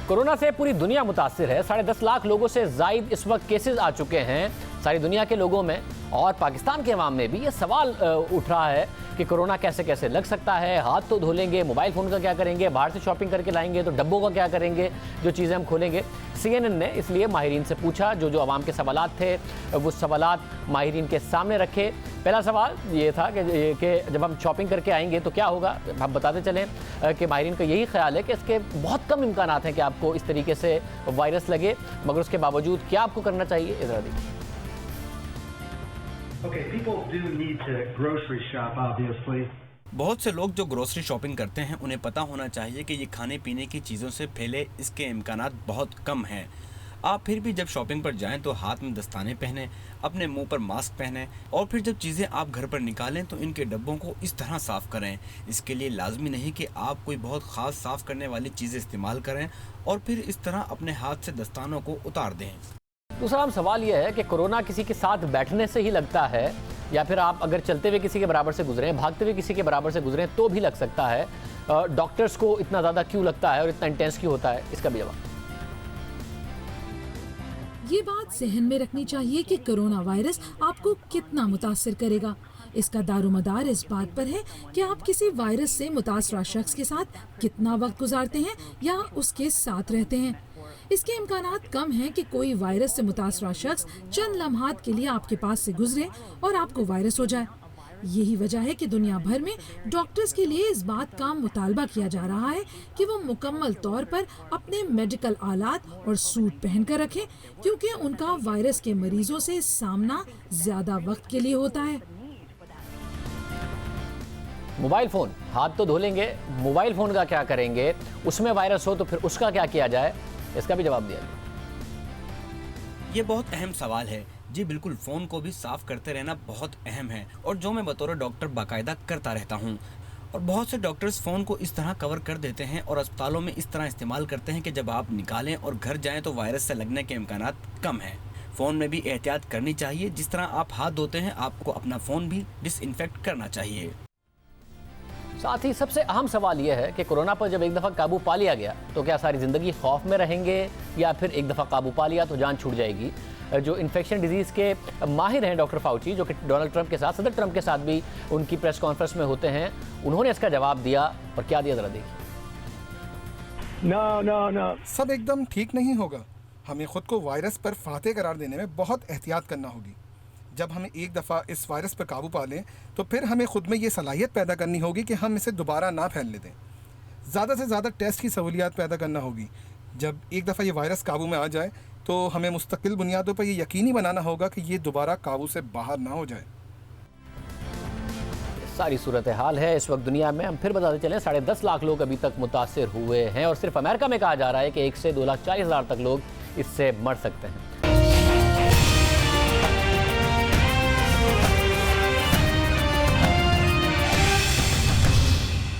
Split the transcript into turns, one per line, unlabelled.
Corona से पूरी दुनिया मुतासिर है। 10.5 लाख लोगों से जायद इस वक्त केसेस आ चुके हैं सारी दुनिया के लोगों में, और पाकिस्तान के अवाम में भी ये सवाल उठ रहा है कि कोरोना कैसे कैसे लग सकता है। हाथ तो धो लेंगे, मोबाइल फ़ोन का क्या करेंगे, बाहर से शॉपिंग करके लाएंगे तो डब्बों का क्या करेंगे, जो चीज़ें हम खोलेंगे। CNN ने इसलिए माहिरीन से पूछा, जो अवाम के सवालात थे वो सवालात माहिरीन के सामने रखे। पहला सवाल ये था कि जब हम शॉपिंग करके आएंगे तो क्या होगा। हम बताते चलें कि माहिरीन का यही ख्याल है कि इसके बहुत कम इम्कान हैं कि आपको इस तरीके से वायरस लगे, मगर उसके बावजूद क्या आपको करना चाहिए, इधर देखिए।
बहुत से लोग जो ग्रोसरी शॉपिंग करते हैं उन्हें पता होना चाहिए कि ये खाने पीने की चीज़ों से फैले इसके इम्कानात बहुत कम हैं। आप फिर भी जब शॉपिंग पर जाएं तो हाथ में दस्ताने पहने, अपने मुंह पर मास्क पहने, और फिर जब चीज़ें आप घर पर निकालें तो इनके डब्बों को इस तरह साफ़ करें। इसके लिए लाजमी नहीं कि आप कोई बहुत ख़ास साफ़ करने वाली चीज़ें इस्तेमाल करें और फिर इस तरह अपने हाथ से दस्तानों को उतार दें।
दूसरा सवाल यह है कि कोरोना किसी के साथ बैठने से ही लगता है, या फिर आप अगर चलते हुए किसी के बराबर से गुजरें, भागते हुए किसी के बराबर से गुजरें तो भी लग सकता है। डॉक्टर्स को इतना ज़्यादा क्यों लगता है और इतना इंटेंस क्यों होता है, इसका भी जवाब।
ये बात जहन में रखनी चाहिए कि कोरोना वायरस आपको कितना मुतासिर करेगा। इसका दारोमदार इस बात पर है कि आप किसी वायरस से मुतासरा शख्स के साथ कितना वक्त गुजारते हैं या उसके साथ रहते हैं। इसके इम्कानात कम हैं कि कोई वायरस से मुतासरा शख्स चंद लम्हात के लिए आपके पास से गुजरे और आपको वायरस हो जाए। यही वजह है कि दुनिया भर में डॉक्टर्स के लिए इस बात का मुतालबा किया जा रहा है कि वो मुकम्मल तौर पर अपने मेडिकल आलात और सूट पहनकर रखें, क्योंकि उनका वायरस के मरीजों से सामना ज्यादा वक्त के लिए होता है।
मोबाइल फ़ोन, हाथ तो धो लेंगे, मोबाइल फ़ोन का क्या करेंगे, उसमें वायरस हो तो फिर उसका क्या किया जाए, इसका भी जवाब दिया गया।
ये बहुत अहम सवाल है जी। बिल्कुल, फ़ोन को भी साफ़ करते रहना बहुत अहम है, और जो मैं बतौर डॉक्टर बाकायदा करता रहता हूँ। और बहुत से डॉक्टर्स फ़ोन को इस तरह कवर कर देते हैं और अस्पतालों में इस तरह इस्तेमाल करते हैं कि जब आप निकालें और घर जाएं तो वायरस से लगने के इम्कानात कम हैं। फ़ोन में भी एहतियात करनी चाहिए। जिस तरह आप हाथ धोते हैं आपको अपना फ़ोन भी डिसइंफेक्ट करना चाहिए।
साथ ही सबसे अहम सवाल यह है कि कोरोना पर जब एक दफ़ा काबू पा लिया गया तो क्या सारी ज़िंदगी खौफ में रहेंगे, या फिर एक दफ़ा काबू पा लिया तो जान छूट जाएगी। जो इन्फेक्शन डिजीज़ के माहिर हैं डॉक्टर फाउची, जो कि डोनाल्ड ट्रंप के साथ, सदर ट्रंप के साथ भी उनकी प्रेस कॉन्फ्रेंस में होते हैं, उन्होंने इसका जवाब दिया। और क्या दिया, ज़रा देखिए।
No. सब एकदम ठीक नहीं होगा। हमें ख़ुद को वायरस पर फातेह करार देने में बहुत एहतियात करना होगी। जब हमें एक दफ़ा इस वायरस पर काबू पा लें तो फिर हमें ख़ुद में ये सलाहियत पैदा करनी होगी कि हम इसे दोबारा ना फैलने दें। ज़्यादा से ज़्यादा टेस्ट की सहूलियात पैदा करना होगी। जब एक दफ़ा ये वायरस काबू में आ जाए तो हमें मुस्तकिल बुनियादों पर ये यकीनी बनाना होगा कि ये दोबारा काबू से बाहर ना हो जाए।
सारी सूरत हाल है इस वक्त दुनिया में। हम फिर बताते चलें, 10.5 लाख लोग अभी तक मुतासिर हुए हैं, और सिर्फ अमेरिका में कहा जा रहा है कि 1 से 2,40,000 तक लोग इससे मर सकते हैं।